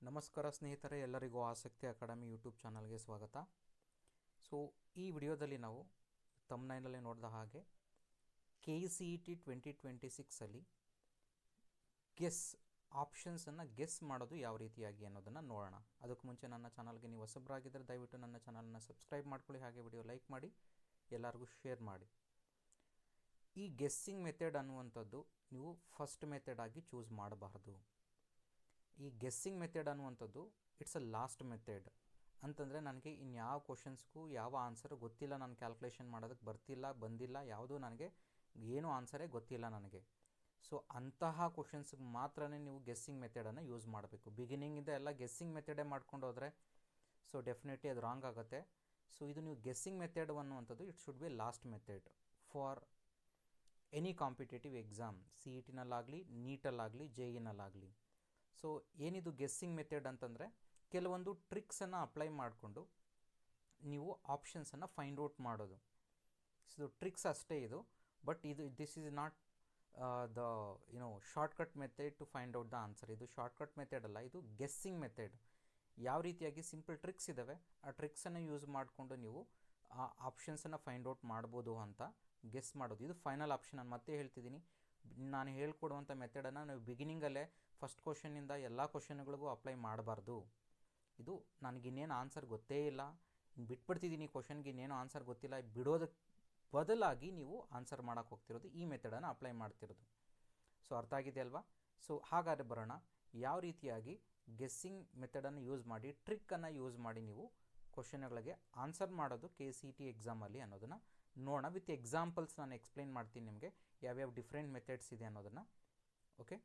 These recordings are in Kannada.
ನಮಸ್ಕಾರ ಸ್ನೇಹಿತರೆ, ಎಲ್ಲರಿಗೂ ಆಸಕ್ತಿ ಅಕಾಡೆಮಿ ಯೂಟ್ಯೂಬ್ ಚಾನಲ್ಗೆ ಸ್ವಾಗತ. ಸೊ ಈ ವಿಡಿಯೋದಲ್ಲಿ ನಾವು ತಮ್ನೈನಲ್ಲಿ ನೋಡಿದ ಹಾಗೆ KCET 2026ಅಲ್ಲಿ ಗೆಸ್ ಆಪ್ಷನ್ಸನ್ನು ಗೆಸ್ ಮಾಡೋದು ಯಾವ ರೀತಿಯಾಗಿ ಅನ್ನೋದನ್ನು ನೋಡೋಣ. ಅದಕ್ಕೂ ಮುಂಚೆ ನನ್ನ ಚಾನಲ್ಗೆ ನೀವು ಹೊಸಬರಾಗಿದ್ದರೆ ದಯವಿಟ್ಟು ನನ್ನ ಚಾನಲನ್ನು ಸಬ್ಸ್ಕ್ರೈಬ್ ಮಾಡ್ಕೊಳ್ಳಿ, ಹಾಗೆ ವಿಡಿಯೋ ಲೈಕ್ ಮಾಡಿ, ಎಲ್ಲರಿಗೂ ಶೇರ್ ಮಾಡಿ. ಈ ಗೆಸ್ಸಿಂಗ್ ಮೆಥಡ್ ಅನ್ನುವಂಥದ್ದು ನೀವು ಫಸ್ಟ್ ಮೆಥಡ್ ಆಗಿ ಚೂಸ್ ಮಾಡಬಾರ್ದು. ಈ ಗೆಸ್ಸಿಂಗ್ ಮೆಥಡ್ ಅನ್ನುವಂಥದ್ದು ಇಟ್ಸ್ ಅ ಲಾಸ್ಟ್ ಮೆಥಡ್. ಅಂತಂದರೆ ನನಗೆ ಇನ್ಯಾವ ಕ್ವಶನ್ಸ್ಗೂ ಯಾವ ಆನ್ಸರ್ ಗೊತ್ತಿಲ್ಲ, ನಾನು ಕ್ಯಾಲ್ಕುಲೇಷನ್ ಮಾಡೋದಕ್ಕೆ ಬಂದಿಲ್ಲ, ಯಾವುದೂ ನನಗೆ ಏನೂ ಆನ್ಸರೇ ಗೊತ್ತಿಲ್ಲ ನನಗೆ. ಸೊ ಅಂತಹ ಕ್ವಶನ್ಸ್ಗೆ ಮಾತ್ರ ನೀವು ಗೆಸ್ಸಿಂಗ್ ಮೆಥಡನ್ನು ಯೂಸ್ ಮಾಡಬೇಕು. ಬಿಗಿನಿಂಗಿಂದ ಎಲ್ಲ ಗೆಸ್ಸಿಂಗ್ ಮೆಥಡೇ ಮಾಡ್ಕೊಂಡು ಹೋದರೆ ಸೊ ಡೆಫಿನೆಟ್ಲಿ ಅದು ರಾಂಗ್ ಆಗುತ್ತೆ. ಸೊ ಇದು ನೀವು ಗೆಸ್ಸಿಂಗ್ ಮೆಥಡ್ ಅನ್ನುವಂಥದ್ದು it should be last method for any competitive exam, CETನಲ್ಲಾಗಲಿ, ನೀಟಲ್ಲಾಗಲಿ, JEನಲ್ಲಾಗಲಿ. ಸೊ ಏನಿದು ಗೆಸ್ಸಿಂಗ್ ಮೆಥಡ್ ಅಂತಂದರೆ ಕೆಲವೊಂದು ಟ್ರಿಕ್ಸನ್ನು ಅಪ್ಲೈ ಮಾಡಿಕೊಂಡು ನೀವು ಆಪ್ಷನ್ಸನ್ನು ಫೈಂಡ್ ಔಟ್ ಮಾಡೋದು. ಸೊ ಟ್ರಿಕ್ಸ್ ಅಷ್ಟೇ ಇದು, but this is not the shortcut method to find out the answer. ಇದು ಶಾರ್ಟ್ಕಟ್ ಮೆಥಡ್ ಅಲ್ಲ, ಇದು ಗೆಸ್ಸಿಂಗ್ ಮೆಥಡ್. ಯಾವ ರೀತಿಯಾಗಿ ಸಿಂಪಲ್ ಟ್ರಿಕ್ಸ್ ಇದ್ದಾವೆ ಆ ಟ್ರಿಕ್ಸನ್ನು ಯೂಸ್ ಮಾಡಿಕೊಂಡು ನೀವು ಆ ಆಪ್ಷನ್ಸನ್ನು ಫೈಂಡ್ ಔಟ್ ಮಾಡ್ಬೋದು ಅಂತ ಗೆಸ್ ಮಾಡೋದು. ಇದು ಫೈನಲ್ ಆಪ್ಷನ್. ನಾನು ಮತ್ತೆ ಹೇಳ್ತಿದ್ದೀನಿ, ನಾನು ಹೇಳ್ಕೊಡುವಂಥ ಮೆಥಡನ್ನು ನಾವು ಬಿಗಿನಿಂಗಲ್ಲೇ ಫಸ್ಟ್ ಕ್ವಶನಿಂದ ಎಲ್ಲ ಕ್ವಶನ್ಗಳಿಗೂ ಅಪ್ಲೈ ಮಾಡಬಾರ್ದು. ಇದು ನನಗಿನ್ನೇನು ಆನ್ಸರ್ ಗೊತ್ತೇ ಇಲ್ಲ, ಬಿಟ್ಬಿಡ್ತಿದ್ದೀನಿ, ಕ್ವಶನ್ಗೆ ಇನ್ನೇನು ಆನ್ಸರ್ ಗೊತ್ತಿಲ್ಲ ಬಿಡೋದಕ್ಕೆ ಬದಲಾಗಿ ನೀವು ಆನ್ಸರ್ ಮಾಡೋಕ್ಕೆ ಹೋಗ್ತಿರೋದು, ಈ ಮೆಥಡನ್ನು ಅಪ್ಲೈ ಮಾಡ್ತಿರೋದು. ಸೊ ಅರ್ಥ ಆಗಿದೆ ಅಲ್ವಾ? ಸೊ ಹಾಗಾದರೆ ಬರೋಣ, ಯಾವ ರೀತಿಯಾಗಿ ಗೆಸ್ಸಿಂಗ್ ಮೆಥಡನ್ನು ಯೂಸ್ ಮಾಡಿ, ಟ್ರಿಕ್ಕನ್ನು ಯೂಸ್ ಮಾಡಿ ನೀವು ಕ್ವಶನ್ಗಳಿಗೆ ಆನ್ಸರ್ ಮಾಡೋದು KCET ಎಕ್ಸಾಮಲ್ಲಿ ಅನ್ನೋದನ್ನು ನೋಡೋಣ. ವಿತ್ ಎಕ್ಸಾಂಪಲ್ಸ್ ನಾನು ಎಕ್ಸ್ಪ್ಲೈನ್ ಮಾಡ್ತೀನಿ ನಿಮಗೆ ಯಾವ್ಯಾವ ಡಿಫ್ರೆಂಟ್ ಮೆಥಡ್ಸ್ ಇದೆ ಅನ್ನೋದನ್ನು. ಓಕೆ,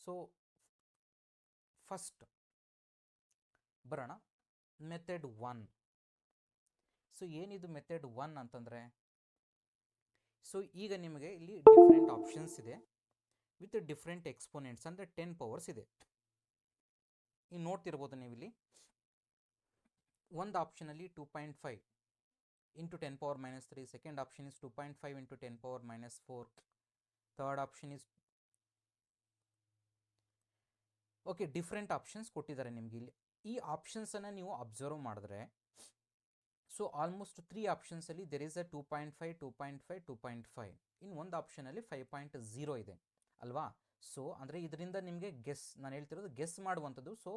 ಸೊ ಫಸ್ಟ್ ಬರೋಣ ಮೆಥಡ್ 1. ಸೊ ಏನಿದು ಮೆಥಡ್ 1 ಅಂತಂದರೆ, ಸೊ ಈಗ ನಿಮಗೆ ಇಲ್ಲಿ ಡಿಫ್ರೆಂಟ್ ಆಪ್ಷನ್ಸ್ ಇದೆ ವಿತ್ ಡಿಫ್ರೆಂಟ್ ಎಕ್ಸ್ಪೋನೆಂಟ್ಸ್, ಅಂದರೆ 10 ಪವರ್ಸ್ ಇದೆ. ಈಗ ನೋಡ್ತಿರ್ಬೋದು ನೀವು ಇಲ್ಲಿ ಒಂದು ಆಪ್ಷನಲ್ಲಿ 2.5 into 10 power minus 3, second option is 2.5 into 10 power minus 4, third option is okay, different options ಕೊಟ್ಟಿದ್ದಾರೆ ನಿಮಗೆ ಇಲ್ಲಿ. ಈ ಆಪ್ಷನ್ಸನ್ನು ನೀವು ಅಬ್ಸರ್ವ್ ಮಾಡಿದ್ರೆ ಸೊ ಆಲ್ಮೋಸ್ಟ್ 3 ಆಪ್ಷನ್ಸಲ್ಲಿ ದೆರ್ ಈಸ್ ಅ 2.5, 2.5, 2.5. ಇನ್ನು ಒಂದು ಆಪ್ಷನಲ್ಲಿ 5.0 ಇದೆ ಅಲ್ವಾ? ಸೊ ಅಂದರೆ ಇದರಿಂದ ನಿಮಗೆ ನಾನು ಹೇಳ್ತಿರೋದು ಗೆಸ್ ಮಾಡುವಂಥದ್ದು. ಸೊ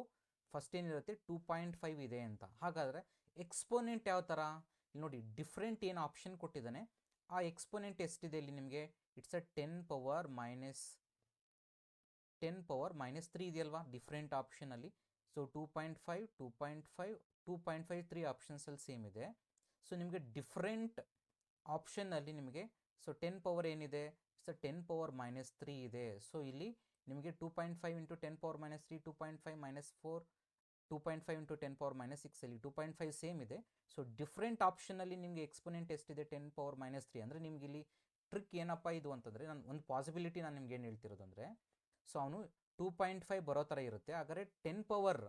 ಫಸ್ಟ್ ಏನಿರುತ್ತೆ 2.5 ಇದೆ ಅಂತ. ಹಾಗಾದರೆ ಎಕ್ಸ್ಪೋನೆಂಟ್ ಯಾವ ಥರ ಇಲ್ಲಿ ನೋಡಿ, ಡಿಫ್ರೆಂಟ್ ಏನು ಆಪ್ಷನ್ ಕೊಟ್ಟಿದ್ದಾನೆ ಆ ಎಕ್ಸ್ಪೋನೆಂಟ್ ಎಷ್ಟಿದೆ ಇಲ್ಲಿ ನಿಮಗೆ, ಇಟ್ಸ್ ಅ 10 ಪವರ್ ಮೈನಸ್ 3 ಇದೆಯಲ್ವಾ ಡಿಫ್ರೆಂಟ್ ಆಪ್ಷನಲ್ಲಿ. ಸೊ 2.5, 2.5, 2.5 3 ಆಪ್ಷನ್ಸಲ್ಲಿ ಸೇಮ್ ಇದೆ. ಸೊ ನಿಮಗೆ ಡಿಫ್ರೆಂಟ್ ಆಪ್ಷನ್ನಲ್ಲಿ ನಿಮಗೆ ಸೊ 10 ಪವರ್ ಏನಿದೆ, ಸೊ 10 ಪವರ್ ಮೈನಸ್ 3 ಇದೆ. ಸೊ ಇಲ್ಲಿ ನಿಮಗೆ 2.5 into 10 power minus 3, 2.5 minus 4, 2.5 into 10 power minus 6 ಅಲ್ಲಿ 2.5 ಸೇಮ್ ಇದೆ. ಸೊ ಡಿಫ್ರೆಂಟ್ ಆಪ್ಷನಲ್ಲಿ ನಿಮಗೆ ಎಕ್ಸ್ಪೋನೆಂಟ್ ಎಷ್ಟಿದೆ, 10 ಪವರ್ ಮೈನಸ್ 3. ಅಂದರೆ ನಿಮ್ಗೆ ಇಲ್ಲಿ ಟ್ರಿಕ್ ಏನಪ್ಪ ಇದು ಅಂತಂದರೆ, ನಾನು ಒಂದು ಪಾಸಿಬಿಲಿಟಿ ನಾನು ನಿಮ್ಗೆ ಏನು ಹೇಳ್ತಿರೋದು ಅಂದರೆ, ಸೊ ಅವನು 2.5 ಬರೋ ಥರ ಇರುತ್ತೆ, ಹಾಗಾದರೆ 10 ಪವರ್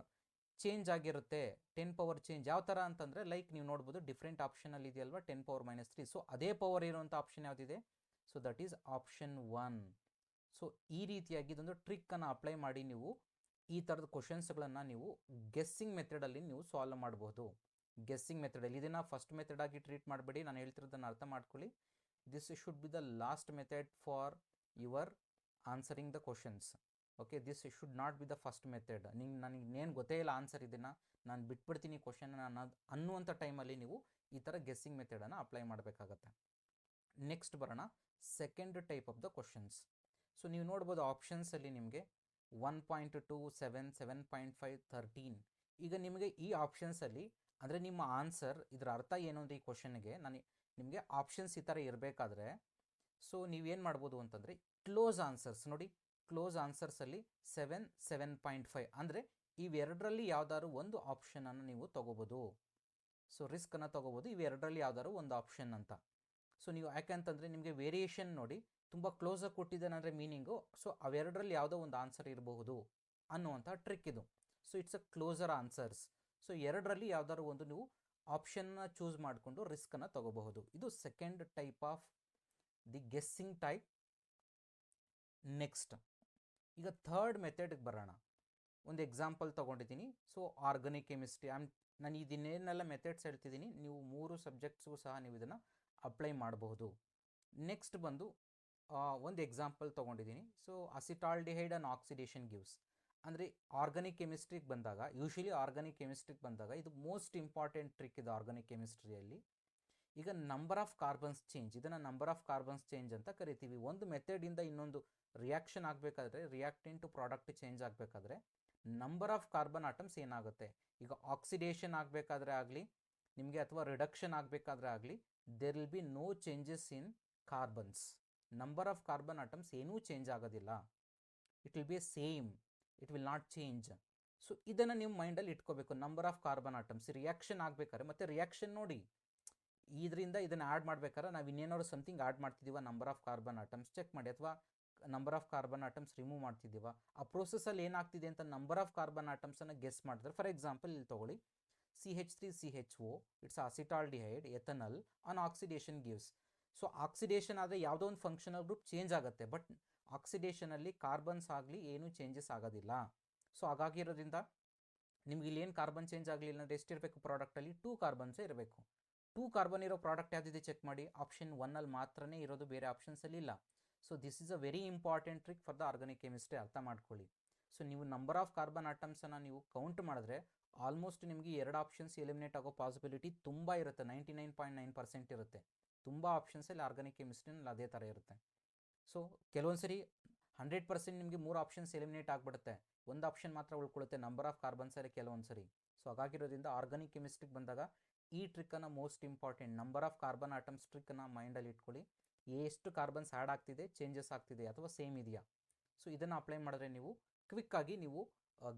ಚೇಂಜ್ ಆಗಿರುತ್ತೆ. 10 ಪವರ್ ಚೇಂಜ್ ಯಾವ ಥರ ಅಂತಂದರೆ, ಲೈಕ್ ನೀವು ನೋಡ್ಬೋದು ಡಿಫ್ರೆಂಟ್ ಆಪ್ಷನಲ್ಲಿ ಇದೆಯಲ್ವಾ 10 ಪವರ್ ಮೈನಸ್ 3. ಸೊ ಅದೇ ಪವರ್ ಇರುವಂಥ ಆಪ್ಷನ್ ಯಾವುದಿದೆ, so that is option 1. So ಈ ರೀತಿಯಾಗಿ ಇದೊಂದು ಟ್ರಿಕ್ಕನ್ನು ಅಪ್ಲೈ ಮಾಡಿ ನೀವು ಈ ಥರದ ಕ್ವಶನ್ಸ್ಗಳನ್ನು ನೀವು ಗೆಸ್ಸಿಂಗ್ ಮೆಥಡಲ್ಲಿ ನೀವು ಸಾಲ್ವ್ ಮಾಡ್ಬೋದು. ಗೆಸ್ಸಿಂಗ್ ಮೆಥಡಲ್ಲಿ ಇದನ್ನು ಫಸ್ಟ್ ಮೆಥಡ್ ಆಗಿ ಟ್ರೀಟ್ ಮಾಡಬೇಡಿ, ನಾನು ಹೇಳ್ತಿರೋದನ್ನು ಅರ್ಥ ಮಾಡ್ಕೊಳ್ಳಿ. This should be the last method for your answering the questions. Okay, this should not be the first method. ನನಗೆ ಇನ್ನೇನು ಗೊತ್ತೇ ಇಲ್ಲ ಆನ್ಸರ್ ಇದನ್ನು, ನಾನು ಬಿಟ್ಬಿಡ್ತೀನಿ ಕ್ವಶನ್ ಅನ್ನುವಂಥ ಟೈಮಲ್ಲಿ ನೀವು ಈ ಥರ ಗೆಸ್ಸಿಂಗ್ ಮೆಥಡನ್ನು ಅಪ್ಲೈ ಮಾಡಬೇಕಾಗತ್ತೆ. ನೆಕ್ಸ್ಟ್ ಬರೋಣ second type of the questions. So ನೀವು ನೋಡ್ಬೋದು ಆಪ್ಷನ್ಸಲ್ಲಿ ನಿಮಗೆ 1.2, 7, 7.5, 13. ಈಗ ನಿಮಗೆ ಈ ಆಪ್ಷನ್ಸಲ್ಲಿ ಅಂದರೆ ನಿಮ್ಮ ಆನ್ಸರ್ ಇದರ ಅರ್ಥ ಏನು ಅಂದರೆ ಈ ಕ್ವಶನ್ಗೆ ನಿಮಗೆ ಆಪ್ಷನ್ಸ್ ಈ ಥರ ಇರಬೇಕಾದ್ರೆ ಸೊ ನೀವೇನು ಮಾಡ್ಬೋದು ಅಂತಂದರೆ ಕ್ಲೋಸ್ ಆನ್ಸರ್ಸ್ ನೋಡಿ, ಕ್ಲೋಸ್ ಆನ್ಸರ್ಸಲ್ಲಿ 7, 7.5 ಅಂದರೆ ಇವೆರಡರಲ್ಲಿ ಯಾವ್ದಾದ್ರು ಒಂದು ಆಪ್ಷನನ್ನು ನೀವು ತೊಗೋಬೋದು. ಸೊ ರಿಸ್ಕನ್ನು ತೊಗೋಬೋದು ಇವೆರಡರಲ್ಲಿ ಯಾವ್ದಾದ್ರು ಒಂದು ಆಪ್ಷನ್ ಅಂತ. ಸೊ ನೀವು ಯಾಕೆಂತಂದರೆ ನಿಮಗೆ ವೇರಿಯೇಷನ್ ನೋಡಿ ತುಂಬ ಕ್ಲೋಸಾಗಿ ಕೊಟ್ಟಿದ್ದಾನೆ ಅಂದರೆ ಮೀನಿಂಗು ಸೊ ಅವೆರಡರಲ್ಲಿ ಯಾವುದೋ ಒಂದು ಆನ್ಸರ್ ಇರಬಹುದು ಅನ್ನುವಂಥ ಟ್ರಿಕ್ ಇದು. So it's a closer answers. So ಎರಡರಲ್ಲಿ ಯಾವ್ದಾದ್ರು ಒಂದು ನೀವು ಆಪ್ಷನ್ನ ಚೂಸ್ ಮಾಡಿಕೊಂಡು ರಿಸ್ಕನ್ನು ತೊಗೋಬಹುದು. ಇದು second type of the guessing type next ಈಗ ಥರ್ಡ್ ಮೆಥಡ್ಗೆ ಬರೋಣ. ಒಂದು ಎಕ್ಸಾಂಪಲ್ ತೊಗೊಂಡಿದ್ದೀನಿ. ಸೊ ಆರ್ಗಾನಿಕ್ ಕೆಮಿಸ್ಟ್ರಿ, ನಾನು ಇದನ್ನೇನೆಲ್ಲ ಮೆಥಡ್ಸ್ ಹೇಳ್ತಿದ್ದೀನಿ, ನೀವು 3 ಸಬ್ಜೆಕ್ಟ್ಸ್ಗೂ ಸಹ ನೀವು ಇದನ್ನು ಅಪ್ಲೈ ಮಾಡಬಹುದು. ನೆಕ್ಸ್ಟ್ ಬಂದು ಒಂದು ಎಕ್ಸಾಂಪಲ್ ತೊಗೊಂಡಿದ್ದೀನಿ. So acetaldehyde and oxidation gives, ಅಂದರೆ ಆರ್ಗಾನಿಕ್ ಕೆಮಿಸ್ಟ್ರಿಗೆ ಬಂದಾಗ, ಯೂಶಲಿ ಆರ್ಗಾನಿಕ್ ಕೆಮಿಸ್ಟ್ರಿಗೆ ಬಂದಾಗ ಇದು ಮೋಸ್ಟ್ ಇಂಪಾರ್ಟೆಂಟ್ ಟ್ರಿಕ್ ಇದೆ ಆರ್ಗಾನಿಕ್ ಕೆಮಿಸ್ಟ್ರಿಯಲ್ಲಿ. ಈಗ ನಂಬರ್ ಆಫ್ ಕಾರ್ಬನ್ಸ್ ಚೇಂಜ್, ಇದನ್ನು ನಂಬರ್ ಆಫ್ ಕಾರ್ಬನ್ಸ್ ಚೇಂಜ್ ಅಂತ ಕರಿತೀವಿ. ಒಂದು ಮೆಥಡಿಂದ ಇನ್ನೊಂದು ರಿಯಾಕ್ಷನ್ ಆಗಬೇಕಾದ್ರೆ, ರಿಯಾಕ್ಟೆಂಟ್ ಟು ಪ್ರಾಡಕ್ಟ್ ಚೇಂಜ್ ಆಗಬೇಕಾದ್ರೆ ನಂಬರ್ ಆಫ್ ಕಾರ್ಬನ್ ಆಟಮ್ಸ್ ಏನಾಗುತ್ತೆ, ಈಗ ಆಕ್ಸಿಡೇಷನ್ ಆಗಬೇಕಾದ್ರೆ ಆಗಲಿ ನಿಮಗೆ, ಅಥವಾ ರಿಡಕ್ಷನ್ ಆಗಬೇಕಾದ್ರೆ ಆಗಲಿ, there will be no changes in carbons. Number of carbon atoms ಏನೂ ಚೇಂಜ್ ಆಗೋದಿಲ್ಲ. It will be a same, it will not change. So ಇದನ್ನು ನೀವು ಮೈಂಡಲ್ಲಿ ಇಟ್ಕೋಬೇಕು. Number of carbon atoms reaction ಆಗಬೇಕಾದ್ರೆ, ಮತ್ತು ರಿಯಾಕ್ಷನ್ ನೋಡಿ, ಇದರಿಂದ ಇದನ್ನು ಆ್ಯಡ್ ಮಾಡ್ಬೇಕಾದ್ರೆ ನಾವು ಇನ್ನೇನಾದ್ರು ಸಮಥಿಂಗ್ ಆ್ಯಡ್ ಮಾಡ್ತಿದ್ದೀವ, number of carbon atoms check ಮಾಡಿ, ಅಥವಾ number of carbon atoms remove ಮಾಡ್ತಿದ್ದೀವ, ಆ ಪ್ರೋಸೆಸ್ಸಲ್ಲಿ ಏನಾಗ್ತಿದೆ ಅಂತ ನಂಬರ್ ಆಫ್ ಕಾರ್ಬನ್ ಆಟಮ್ಸನ್ನು ಗೆಸ್ ಮಾಡಿದ್ರೆ. ಫಾರ್ ಎಕ್ಸಾಂಪಲ್ ಇಲ್ಲಿ ತೊಗೊಳ್ಳಿ, CH3CHO, it's acetaldehyde ethanal on oxidation gives. So oxidation ಆದರೆ ಯಾವುದೋ ಒಂದು ಫಂಕ್ಷನಲ್ ಗ್ರೂಪ್ ಚೇಂಜ್ ಆಗುತ್ತೆ, ಬಟ್ ಆಕ್ಸಿಡೇಷನಲ್ಲಿ ಕಾರ್ಬನ್ಸ್ ಆಗಲಿ ಏನೂ ಚೇಂಜಸ್ ಆಗೋದಿಲ್ಲ. ಸೊ ಹಾಗಾಗಿರೋದ್ರಿಂದ ನಿಮ್ಗೆ ಇಲ್ಲಿ ಏನು ಕಾರ್ಬನ್ ಚೇಂಜ್ ಆಗಲಿಲ್ಲ ಅಂದರೆ ಎಷ್ಟಿರಬೇಕು ಪ್ರಾಡಕ್ಟಲ್ಲಿ? 2 ಕಾರ್ಬನ್ಸೇ ಇರಬೇಕು. 2 ಕಾರ್ಬನ್ ಇರೋ ಪ್ರಾಡಕ್ಟ್ ಯಾವುದಿದೆ ಚೆಕ್ ಮಾಡಿ, ಆಪ್ಷನ್ 1ಅಲ್ಲಿ ಮಾತ್ರನೇ ಇರೋದು, ಬೇರೆ ಆಪ್ಷನ್ಸಲ್ಲಿ ಇಲ್ಲ. So this is a very important trick for the organic chemistry, ಅರ್ಥ ಮಾಡ್ಕೊಳ್ಳಿ. ಸೊ ನೀವು ನಂಬರ್ ಆಫ್ ಕಾರ್ಬನ್ ಆಟಮ್ಸನ್ನು ನೀವು ಕೌಂಟ್ ಮಾಡಿದ್ರೆ ಆಲ್ಮೋಸ್ಟ್ ನಿಮಗೆ 2 ಆಪ್ಷನ್ಸ್ ಎಲಿಮಿನೇಟ್ ಆಗೋ ಪಾಸಿಬಿಲಿಟಿ ತುಂಬ ಇರುತ್ತೆ, 99.9% ಇರುತ್ತೆ. ತುಂಬ ಆಪ್ಷನ್ಸಲ್ಲಿ ಆರ್ಗಾನಿಕ್ ಕೆಮಿಸ್ಟ್ರಿನಲ್ಲಿ ಅದೇ ಥರ ಇರುತ್ತೆ. ಸೊ ಕೆಲವೊಂದು ಸರಿ 100% ನಿಮಗೆ 3 ಆಪ್ಷನ್ಸ್ ಎಲಿಮಿನೇಟ್ ಆಗಿಬಿಡುತ್ತೆ, ಒಂದು ಆಪ್ಷನ್ ಮಾತ್ರ ಉಳ್ಕೊಳ್ಳುತ್ತೆ, ನಂಬರ್ ಆಫ್ ಕಾರ್ಬನ್ಸಲ್ಲಿ ಕೆಲವೊಂದು ಸರಿ. ಸೊ ಹಾಗಾಗಿರೋದ್ರಿಂದ ಆರ್ಗಾನಿಕ್ ಕೆಮಿಸ್ಟ್ರಿಗೆ ಬಂದಾಗ ಈ ಟ್ರಿಕ್ಕನ್ನು most important, number of carbon atoms ಟ್ರಿಕ್ಕನ್ನು ಮೈಂಡಲ್ಲಿ ಇಟ್ಕೊಳ್ಳಿ. ಎಷ್ಟು ಕಾರ್ಬನ್ಸ್ ಆ್ಯಡ್ ಆಗ್ತಿದೆ, ಚೇಂಜಸ್ ಆಗ್ತಿದೆ, ಅಥವಾ ಸೇಮ್ ಇದೆಯಾ. ಸೊ ಇದನ್ನು ಅಪ್ಲೈ ಮಾಡಿದ್ರೆ ನೀವು ಕ್ವಿಕ್ಕಾಗಿ ನೀವು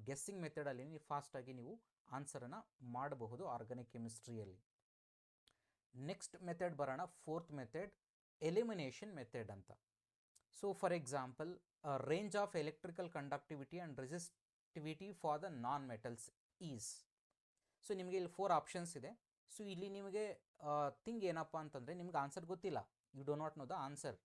ಗೆಸ್ಸಿಂಗ್ ಮೆಥಡಲ್ಲಿ ನೀವು ಫಾಸ್ಟಾಗಿ ನೀವು ಆನ್ಸರನ್ನು ಮಾಡಬಹುದು ಆರ್ಗಾನಿಕ್ ಕೆಮಿಸ್ಟ್ರಿಯಲ್ಲಿ. ನೆಕ್ಸ್ಟ್ ಮೆಥಡ್ ಬರೋಣ, ಫೋರ್ತ್ ಮೆಥಡ್, ಎಲಿಮಿನೇಷನ್ ಮೆಥಡ್ ಅಂತ. So for example, range of electrical conductivity and resistivity for the non metals is. So ನಿಮಗೆ ಇಲ್ಲಿ 4 ಆಪ್ಷನ್ಸ್ ಇದೆ. ಸೊ ಇಲ್ಲಿ ನಿಮಗೆ ಥಿಂಗ್ ಏನಪ್ಪ ಅಂತಂದರೆ, ನಿಮ್ಗೆ ಆನ್ಸರ್ ಗೊತ್ತಿಲ್ಲ, you do not know the answer,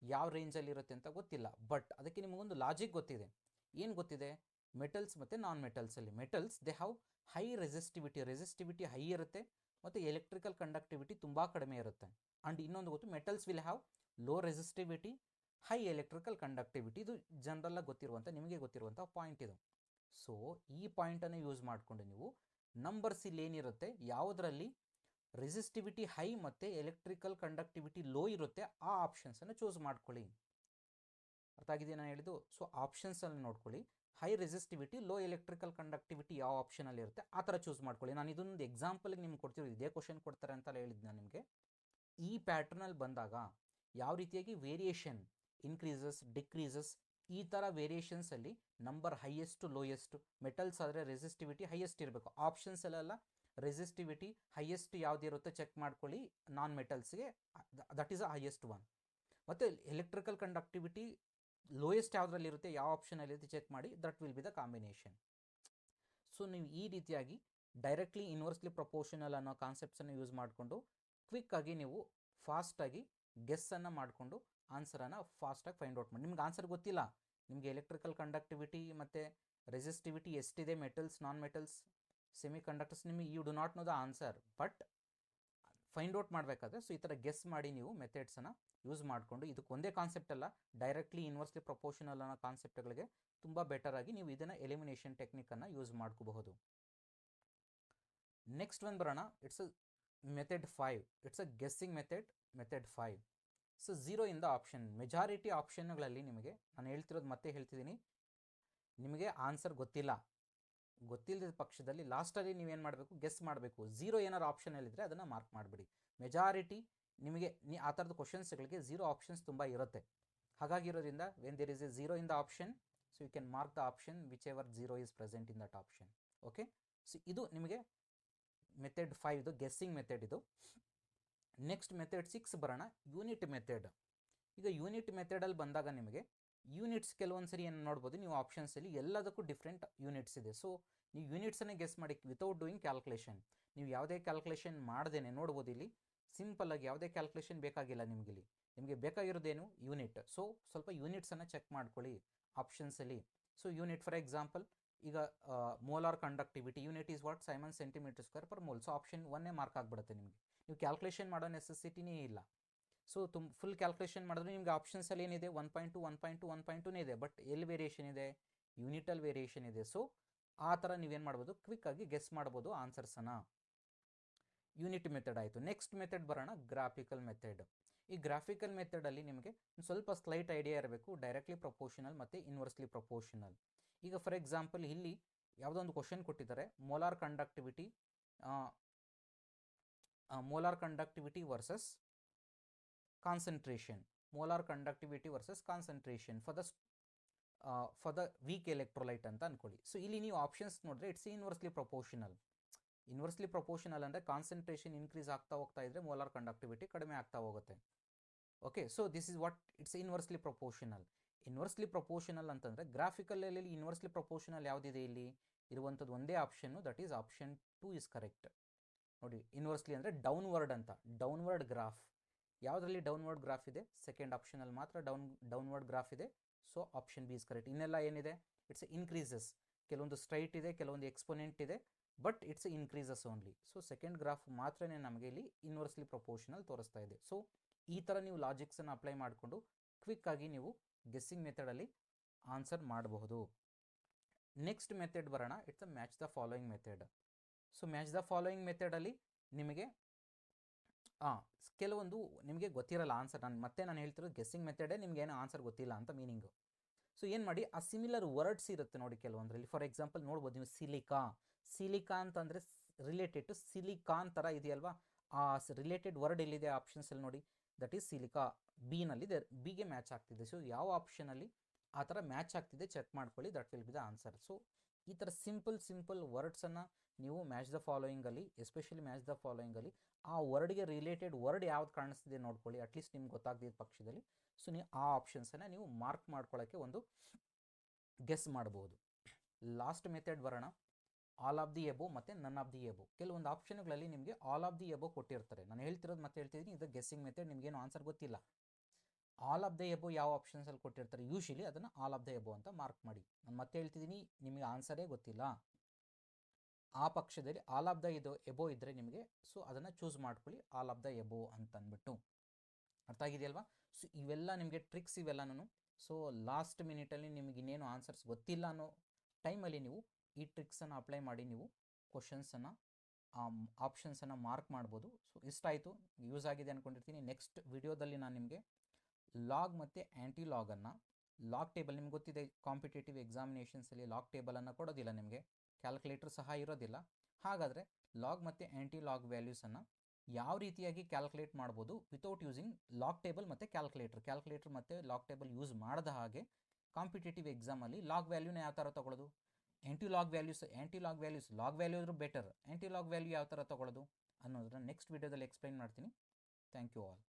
ಯಾವ ರೇಂಜಲ್ಲಿ ಇರುತ್ತೆ ಅಂತ ಗೊತ್ತಿಲ್ಲ. ಬಟ್ ಅದಕ್ಕೆ ನಿಮಗೊಂದು ಲಾಜಿಕ್ ಗೊತ್ತಿದೆ. ಏನು ಗೊತ್ತಿದೆ? ಮೆಟಲ್ಸ್ ಮತ್ತು ನಾನ್ ಮೆಟಲ್ಸಲ್ಲಿ, metals they have high resistivity high ಇರುತ್ತೆ, ಮತ್ತು ಎಲೆಕ್ಟ್ರಿಕಲ್ ಕಂಡಕ್ಟಿವಿಟಿ ತುಂಬ ಕಡಿಮೆ ಇರುತ್ತೆ. ಆ್ಯಂಡ್ ಇನ್ನೊಂದು ಗೊತ್ತು, metals will have low resistivity high electrical conductivity. ಇದು ಜನರಲ್ಲ ಗೊತ್ತಿರುವಂಥ, ನಿಮಗೆ ಗೊತ್ತಿರುವಂಥ ಪಾಯಿಂಟ್ ಇದು. ಸೊ ಈ ಪಾಯಿಂಟನ್ನು ಯೂಸ್ ಮಾಡಿಕೊಂಡು ನೀವು ನಂಬರ್ಸ್ ಇಲ್ಲಿ ಏನಿರುತ್ತೆ, ಯಾವುದರಲ್ಲಿ ರೆಸಿಸ್ಟಿವಿಟಿ ಹೈ ಮತ್ತು ಎಲೆಕ್ಟ್ರಿಕಲ್ ಕಂಡಕ್ಟಿವಿಟಿ ಲೋ ಇರುತ್ತೆ ಆ ಆಪ್ಷನ್ಸನ್ನು ಚೂಸ್ ಮಾಡ್ಕೊಳ್ಳಿ. ಅರ್ಥ ಆಗಿದೆ ನಾನು ಹೇಳಿದ್ದು? ಸೊ ಆಪ್ಷನ್ಸಲ್ಲಿ ನೋಡ್ಕೊಳ್ಳಿ, high resistivity low electrical conductivity ಯಾವ ಆಪ್ಷನಲ್ಲಿ ಇರುತ್ತೆ ಆ ಥರ ಚೂಸ್ ಮಾಡ್ಕೊಳ್ಳಿ. ನಾನು ಇದೊಂದು ಎಕ್ಸಾಂಪಲ್ಗೆ ನಿಮ್ಗೆ ಕೊಡ್ತಿರೋದು, ಇದೇ ಕ್ವಶನ್ ಕೊಡ್ತಾರೆ ಅಂತಲೇ ಹೇಳಿದ್ದು ನಾನು ನಿಮಗೆ. ಈ ಪ್ಯಾಟ್ರನಲ್ಲಿ ಬಂದಾಗ ಯಾವ ರೀತಿಯಾಗಿ ವೇರಿಯೇಷನ್, ಇನ್ಕ್ರೀಸಸ್ ಡಿಕ್ರೀಸಸ್, ಈ ಥರ ವೇರಿಯೇಷನ್ಸಲ್ಲಿ ನಂಬರ್ ಹೈಯೆಸ್ಟ್ ಲೋಯೆಸ್ಟ್, ಮೆಟಲ್ಸ್ ಆದರೆ ರೆಸಿಸ್ಟಿವಿಟಿ ಹೈಯೆಸ್ಟ್ ಇರಬೇಕು. ಆಪ್ಷನ್ಸಲ್ಲೆಲ್ಲ ರೆಸಿಸ್ಟಿವಿಟಿ ಹೈಯೆಸ್ಟ್ ಯಾವುದಿರುತ್ತೋ ಚೆಕ್ ಮಾಡ್ಕೊಳ್ಳಿ, ನಾನ್ ಮೆಟಲ್ಸ್ಗೆ that is a highest one. ಮತ್ತು ಎಲೆಕ್ಟ್ರಿಕಲ್ ಕಂಡಕ್ಟಿವಿಟಿ ಲೋಯೆಸ್ಟ್ ಯಾವುದ್ರಲ್ಲಿರುತ್ತೆ, ಯಾವ ಆಪ್ಷನಲ್ಲಿರುತ್ತೆ ಚೆಕ್ ಮಾಡಿ, that will be the combination. So ನೀವು ಈ ರೀತಿಯಾಗಿ ಡೈರೆಕ್ಟ್ಲಿ ಇನ್ವರ್ಸ್ಲಿ ಪ್ರಪೋರ್ಷನಲ್ ಅನ್ನೋ ಕಾನ್ಸೆಪ್ಟ್ಸನ್ನು ಯೂಸ್ ಮಾಡಿಕೊಂಡು ಕ್ವಿಕ್ಕಾಗಿ ನೀವು ಫಾಸ್ಟಾಗಿ ಗೆಸ್ಸನ್ನು ಮಾಡಿಕೊಂಡು ಆನ್ಸರನ್ನು ಫಾಸ್ಟಾಗಿ ಫೈಂಡ್ ಔಟ್ ಮಾಡಿ. ನಿಮ್ಗೆ ಆನ್ಸರ್ ಗೊತ್ತಿಲ್ಲ, ನಿಮಗೆ ಎಲೆಕ್ಟ್ರಿಕಲ್ ಕಂಡಕ್ಟಿವಿಟಿ ಮತ್ತು ರೆಸಿಸ್ಟಿವಿಟಿ ಎಷ್ಟಿದೆ, metals non metals semi conductors, ನಿಮಗೆ you do not know the answer, but find out ಮಾಡಬೇಕಾದ್ರೆ ಸೊ ಈ ಥರ ಗೆಸ್ ಮಾಡಿ ನೀವು ಮೆಥಡ್ಸನ್ನು ಯೂಸ್ ಮಾಡಿಕೊಂಡು, ಇದಕ್ಕೆ ಒಂದೇ ಕಾನ್ಸೆಪ್ಟ್ ಅಲ್ಲ, ಡೈರೆಕ್ಟ್ಲಿ ಇನ್ವರ್ಸ್ಲಿ ಪ್ರಪೋರ್ಷನಲ್ ಅನ್ನೋ ಕಾನ್ಸೆಪ್ಟ್ಗಳಿಗೆ ತುಂಬ ಬೆಟರಾಗಿ ನೀವು ಇದನ್ನು ಎಲಿಮಿನೇಷನ್ ಟೆಕ್ನಿಕನ್ನು ಯೂಸ್ ಮಾಡ್ಕೋಬಹುದು. ನೆಕ್ಸ್ಟ್ ಒಂದು ಬರೋಣ, it's a method 5, it's a guessing method 5. So 0 ಇಂದ ಆಪ್ಷನ್, ಮೆಜಾರಿಟಿ ಆಪ್ಷನ್ಗಳಲ್ಲಿ ನಿಮಗೆ ನಾನು ಹೇಳ್ತಿರೋದು ಮತ್ತೆ ಹೇಳ್ತಿದ್ದೀನಿ, ನಿಮಗೆ ಆನ್ಸರ್ ಗೊತ್ತಿಲ್ಲದ ಪಕ್ಷದಲ್ಲಿ ಲಾಸ್ಟಲ್ಲಿ ನೀವೇನು ಮಾಡಬೇಕು, ಗೆಸ್ ಮಾಡಬೇಕು. 0 ಏನಾರು ಆಪ್ಷನಲ್ಲಿದ್ದರೆ ಅದನ್ನು ಮಾರ್ಕ್ ಮಾಡಿಬಿಡಿ. ಮೆಜಾರಿಟಿ ನಿಮಗೆ ಆ ಥರದ ಕ್ವಶನ್ಸ್ಗಳಿಗೆ 0 ಆಪ್ಷನ್ಸ್ ತುಂಬ ಇರುತ್ತೆ. ಹಾಗಾಗಿರೋದ್ರಿಂದ when there is a 0 in the option, so you can mark the option whichever 0 is present in that option. Okay, so ಇದು ನಿಮಗೆ ಮೆಥಡ್ 5 ಇದು ಗೆಸ್ಸಿಂಗ್ ಮೆಥಡ್ ಇದು. ನೆಕ್ಸ್ಟ್ ಮೆಥಡ್ 6 ಬರೋಣ, ಯೂನಿಟ್ ಮೆಥಡ್. ಈಗ ಯೂನಿಟ್ ಮೆಥಡಲ್ಲಿ ಬಂದಾಗ ನಿಮಗೆ ಯೂನಿಟ್ಸ್ ಕೆಲವೊಂದು ಸರಿ ಏನು ನೋಡ್ಬೋದು ನೀವು ಆಪ್ಷನ್ಸಲ್ಲಿ, ಎಲ್ಲದಕ್ಕೂ ಡಿಫ್ರೆಂಟ್ ಯೂನಿಟ್ಸ್ ಇದೆ. ಸೊ ನೀವು ಯೂನಿಟ್ಸನ್ನೇ ಗೆಸ್ ಮಾಡಿ ವಿತೌಟ್ ಡೂಯಿಂಗ್ ಕ್ಯಾಲ್ಕುಲೇಷನ್, ನೀವು ಯಾವುದೇ ಕ್ಯಾಲ್ಕುಲೇಷನ್ ಮಾಡ್ದೇನೆ ನೋಡ್ಬೋದು ಇಲ್ಲಿ ಸಿಂಪಲ್ಲಾಗಿ ಯಾವುದೇ ಕ್ಯಾಲ್ಕುಲೇಷನ್ ಬೇಕಾಗಿಲ್ಲ ನಿಮಗಿಲ್ಲಿ. ನಿಮಗೆ ಬೇಕಾಗಿರೋದೇನು ಯೂನಿಟ್. ಸೊ ಸ್ವಲ್ಪ ಯೂನಿಟ್ಸನ್ನು ಚೆಕ್ ಮಾಡ್ಕೊಳ್ಳಿ ಆಪ್ಷನ್ಸಲ್ಲಿ. ಸೊ ಯೂನಿಟ್ ಫಾರ್ ಎಕ್ಸಾಂಪಲ್ ಈಗ molar conductivity unit is what Simon centimetre square per mole. So option 1 mark ಆಗಿಬಿಡುತ್ತೆ ನಿಮಗೆ. ನೀವು ಕ್ಯಾಲ್ಕುಲೇಷನ್ ಮಾಡೋ ನೆಸೆಸಿಟಿನೇ ಇಲ್ಲ. ಸೊ ಫುಲ್ ಕ್ಯಾಲ್ಕುಲೇಷನ್ ಮಾಡಿದ್ರೆ ನಿಮಗೆ ಆಪ್ಷನ್ಸಲ್ಲಿ ಏನಿದೆ 1.2 1.2 1.2ನೇ ಇದೆ. ಬಟ್ ಎಲ್ಲಿ ವೇರಿಯೇಷನ್ ಇದೆ, ಯೂನಿಟಲ್ಲಿ ವೇರಿಯೇಷನ್ ಇದೆ. ಸೊ ಆ ಥರ ನೀವೇನು ಮಾಡ್ಬೋದು, ಕ್ವಿಕ್ಕಾಗಿ ಗೆಸ್ ಮಾಡ್ಬೋದು ಆನ್ಸರ್ಸನ್ನು. ಯೂನಿಟ್ ಮೆಥಡ್ ಆಯಿತು. ನೆಕ್ಸ್ಟ್ ಮೆಥಡ್ ಬರೋಣ, ಗ್ರಾಫಿಕಲ್ ಮೆಥಡ್. ಈ ಗ್ರಾಫಿಕಲ್ ಮೆಥಡಲ್ಲಿ ನಿಮಗೆ ಸ್ವಲ್ಪ ಸ್ಲೈಟ್ ಐಡಿಯಾ ಇರಬೇಕು. ಡೈರೆಕ್ಟ್ಲಿ ಪ್ರಪೋರ್ಷನಲ್ ಮತ್ತು ಇನ್ವರ್ಸ್ಲಿ ಪ್ರಪೋರ್ಷನಲ್. ಈಗ ಫಾರ್ ಎಕ್ಸಾಂಪಲ್ ಇಲ್ಲಿ ಯಾವುದೋ ಒಂದು ಕ್ವಶನ್ ಕೊಟ್ಟಿದ್ದಾರೆ, molar conductivity versus concentration. Molar conductivity versus concentration for the weak electrolyte ಅಂತ ಅನ್ಕೊಳ್ಳಿ. ಸೊ ಇಲ್ಲಿ ನೀವು ಆಪ್ಷನ್ಸ್ ನೋಡಿದ್ರೆ it's inversely proportional. Inversely proportional ಅಂದರೆ ಕಾನ್ಸಂಟ್ರೇಷನ್ ಇನ್ಕ್ರೀಸ್ ಆಗ್ತಾ ಹೋಗ್ತಾ ಇದ್ರೆ ಮೋಲಾರ್ ಕಂಡಕ್ಟಿವಿಟಿ ಕಡಿಮೆ ಆಗ್ತಾ ಹೋಗುತ್ತೆ. Okay, so this is what it's inversely proportional. Inversely proportional ಅಂತಂದರೆ ಗ್ರಾಫಿಕಲಲ್ಲಿ ಇನ್ವರ್ಸ್ಲಿ ಪ್ರಪೋರ್ಷನಲ್ ಯಾವುದಿದೆ ಇಲ್ಲಿ ಇರುವಂಥದ್ದು ಒಂದೇ option, that is option 2 is correct. ನೋಡಿ, ಇನ್ವರ್ಸ್ಲಿ ಅಂದರೆ ಡೌನ್ವರ್ಡ್ ಅಂತ, ಡೌನ್ವರ್ಡ್ ಗ್ರಾಫ್. ಯಾವುದರಲ್ಲಿ ಡೌನ್ವರ್ಡ್ ಗ್ರಾಫ್ ಇದೆ, ಸೆಕೆಂಡ್ ಆಪ್ಷನಲ್ಲಿ ಮಾತ್ರ ಡೌನ್ವರ್ಡ್ ಗ್ರಾಫ್ ಇದೆ. So option B is correct. ಇನ್ನೆಲ್ಲ ಏನಿದೆ, ಇಟ್ಸ್ ಇನ್ಕ್ರೀಸಸ್. ಕೆಲವೊಂದು ಸ್ಟ್ರೈಟ್ ಇದೆ, ಕೆಲವೊಂದು ಎಕ್ಸ್ಪೋನೆಂಟ್ ಇದೆ, but it's increases only. So second graph ಮಾತ್ರನೇ ನಮಗೆ ಇಲ್ಲಿ ಇನ್ವರ್ಸ್ಲಿ ಪ್ರಪೋರ್ಷನಲ್ ತೋರಿಸ್ತಾ ಇದೆ. ಸೊ ಈ ಥರ ನೀವು ಲಾಜಿಕ್ಸನ್ನು ಅಪ್ಲೈ ಮಾಡಿಕೊಂಡು ಕ್ವಿಕ್ಕಾಗಿ ನೀವು ಗೆಸ್ಸಿಂಗ್ ಮೆಥಡಲ್ಲಿ ಆನ್ಸರ್ ಮಾಡಬಹುದು. ನೆಕ್ಸ್ಟ್ ಮೆಥಡ್ ಬರೋಣ, it's a match the following method. So match the following ಮೆಥಡಲ್ಲಿ ನಿಮಗೆ ಕೆಲವೊಂದು ನಿಮಗೆ ಗೊತ್ತಿರಲ್ಲ ಆನ್ಸರ್. ನಾನು ಹೇಳ್ತಿರೋದು ಗೆಸ್ಸಿಂಗ್ ಮೆಥಡೇ ನಿಮ್ಗೆ ಏನೋ ಆನ್ಸರ್ ಗೊತ್ತಿಲ್ಲ ಅಂತ ಮೀನಿಂಗು. ಸೊ ಏನು ಮಾಡಿ, ಆ ಸಿಮಿಲರ್ ವರ್ಡ್ಸ್ ಇರುತ್ತೆ ನೋಡಿ ಕೆಲವೊಂದರಲ್ಲಿ. ಫಾರ್ ಎಕ್ಸಾಂಪಲ್ ನೋಡ್ಬೋದು ನೀವು, ಸಿಲಿಕಾ ಅಂತಂದರೆ ರಿಲೇಟೆಡ್ ಟು ಸಿಲಿಕಾನ್ ಥರ ಇದೆಯಲ್ವಾ, ಆ ರಿಲೇಟೆಡ್ ವರ್ಡ್ ಎಲ್ಲಿದೆ ಆಪ್ಷನ್ಸಲ್ಲಿ ನೋಡಿ, ದಟ್ ಈಸ್ ಸಿಲಿಕಾ. ಬಿನಲ್ಲಿದೆ, ಬಿಗೆ ಮ್ಯಾಚ್ ಆಗ್ತಿದೆ. ಸೊ ಯಾವ ಆಪ್ಷನಲ್ಲಿ ಆ ಥರ ಮ್ಯಾಚ್ ಆಗ್ತಿದೆ ಚೆಕ್ ಮಾಡ್ಕೊಳ್ಳಿ, that will be the answer. So ಈ ಥರ ಸಿಂಪಲ್ ವರ್ಡ್ಸನ್ನು ನೀವು ಮ್ಯಾಚ್ ದ ಫಾಲೋಯಿಂಗಲ್ಲಿ, ಎಸ್ಪೆಷಲಿ ಮ್ಯಾಚ್ ದ ಫಾಲೋಯಿಂಗಲ್ಲಿ ಆ ವರ್ಡ್ಗೆ ರಿಲೇಟೆಡ್ ವರ್ಡ್ ಯಾವ್ದು ಕಾಣಿಸ್ತಿದೆ ನೋಡ್ಕೊಳ್ಳಿ, ಅಟ್ಲೀಸ್ಟ್ ನಿಮ್ಗೆ ಗೊತ್ತಾಗ್ತಿದ್ದ ಪಕ್ಷದಲ್ಲಿ. ಸೊ ನೀವು ಆ ಆಪ್ಷನ್ಸನ್ನು ನೀವು ಮಾರ್ಕ್ ಮಾಡ್ಕೊಳ್ಳೋಕ್ಕೆ ಒಂದು ಗೆಸ್ ಮಾಡ್ಬೋದು. ಲಾಸ್ಟ್ ಮೆಥಡ್ ಬರೋಣ, ಆಲ್ ಆಫ್ ದಿ ಎಬೋ ಮತ್ತು ನನ್ ಆಫ್ ದಿ ಎಬೋ. ಕೆಲವೊಂದು ಆಪ್ಷನ್ಗಳಲ್ಲಿ ನಿಮಗೆ ಆಲ್ ಆಫ್ ದಿ ಎಬೋ ಕೊಟ್ಟಿರ್ತಾರೆ. ನಾನು ಹೇಳ್ತಿರೋದು ಮತ್ತೆ ಹೇಳ್ತಿದ್ದೀನಿ, ಇದು ಗೆಸ್ಸಿಂಗ್ ಮೆಥಡ್, ನಿಮಗೇನು ಆನ್ಸರ್ ಗೊತ್ತಿಲ್ಲ. ಆಲ್ ಆಫ್ ದ ಎಬೋ ಯಾವ ಆಪ್ಷನ್ಸಲ್ಲಿ ಕೊಟ್ಟಿರ್ತಾರೆ, ಯೂಶಲಿ ಅದನ್ನು ಆಲ್ ಆಫ್ ದ ಎಬೋ ಅಂತ ಮಾರ್ಕ್ ಮಾಡಿ. ನಾನು ಮತ್ತೆ ಹೇಳ್ತಿದ್ದೀನಿ, ನಿಮಗೆ ಆನ್ಸರೇ ಗೊತ್ತಿಲ್ಲ ಆ ಪಕ್ಷದಲ್ಲಿ ಆಲ್ ಆಫ್ ದ ಎಬೋ ಇದ್ದರೆ ನಿಮಗೆ, ಸೊ ಅದನ್ನು ಚೂಸ್ ಮಾಡ್ಕೊಳ್ಳಿ, ಆಲ್ ಆಫ್ ದ ಎಬೋ ಅಂತ ಅಂದ್ಬಿಟ್ಟು. ಅರ್ಥ ಆಗಿದೆಯಲ್ವಾ? ಸೊ ಇವೆಲ್ಲ ನಿಮಗೆ ಟ್ರಿಕ್ಸ್ ಇವೆಲ್ಲನೂ. ಸೊ ಲಾಸ್ಟ್ ಮಿನಿಟಲ್ಲಿ ನಿಮಗೆ ಇನ್ನೇನು ಆನ್ಸರ್ಸ್ ಗೊತ್ತಿಲ್ಲ ಅನ್ನೋ ಟೈಮಲ್ಲಿ ನೀವು ಈ ಟ್ರಿಕ್ಸನ್ನು ಅಪ್ಲೈ ಮಾಡಿ ನೀವು ಕ್ವಶನ್ಸನ್ನು, ಆಪ್ಷನ್ಸನ್ನು ಮಾರ್ಕ್ ಮಾಡ್ಬೋದು. ಸೊ ಇಷ್ಟಾಯಿತು, ಯೂಸ್ ಆಗಿದೆ ಅಂದ್ಕೊಂಡಿರ್ತೀನಿ. ನೆಕ್ಸ್ಟ್ ವಿಡಿಯೋದಲ್ಲಿ ನಾನು ನಿಮಗೆ ಲಾಗ್ ಮತ್ತು ಆ್ಯಂಟಿ ಲಾಗನ್ನು, ಲಾಗ್ ಟೇಬಲ್ ನಿಮ್ಗೆ ಗೊತ್ತಿದೆ, ಕಾಂಪಿಟೇಟಿವ್ ಎಕ್ಸಾಮಿನೇಷನ್ಸಲ್ಲಿ ಲಾಗ್ ಟೇಬಲನ್ನು ಕೊಡೋದಿಲ್ಲ ನಿಮಗೆ, ಕ್ಯಾಲ್ಕುಲೇಟರ್ ಸಹ ಇರೋದಿಲ್ಲ. ಹಾಗಾದರೆ ಲಾಗ್ ಮತ್ತು ಆ್ಯಂಟಿ ಲಾಗ್ ವ್ಯಾಲ್ಯೂಸನ್ನು ಯಾವ ರೀತಿಯಾಗಿ ಕ್ಯಾಲ್ಕುಲೇಟ್ ಮಾಡ್ಬೋದು ವಿತೌಟ್ ಯೂಸಿಂಗ್ ಲಾಗ್ ಟೇಬಲ್ ಮತ್ತು ಕ್ಯಾಲ್ಕುಲೇಟರ್ ಮತ್ತು ಲಾಗ್ ಟೇಬಲ್ ಯೂಸ್ ಮಾಡದ ಹಾಗೆ ಕಾಂಪಿಟೇಟಿವ್ ಎಕ್ಸಾಮಲ್ಲಿ ಲಾಗ್ ವ್ಯಾಲ್ಯೂನ ಯಾವ ಥರ ತೊಗೊಳ್ಳೋದು, anti log values log value ಆದರೂ ಬೆಟರ್, ಆ್ಯಂಟಿ ಲಾಗ್ ವ್ಯಾಲ್ಯೂ ಯಾವ ಥರ ತೊಗೊಳ್ಳೋದು ಅನ್ನೋದನ್ನ ನೆಕ್ಸ್ಟ್ ವಿಡಿಯೋದಲ್ಲಿ ಎಕ್ಸ್ಪ್ಲೈನ್ ಮಾಡ್ತೀನಿ. Thank you all.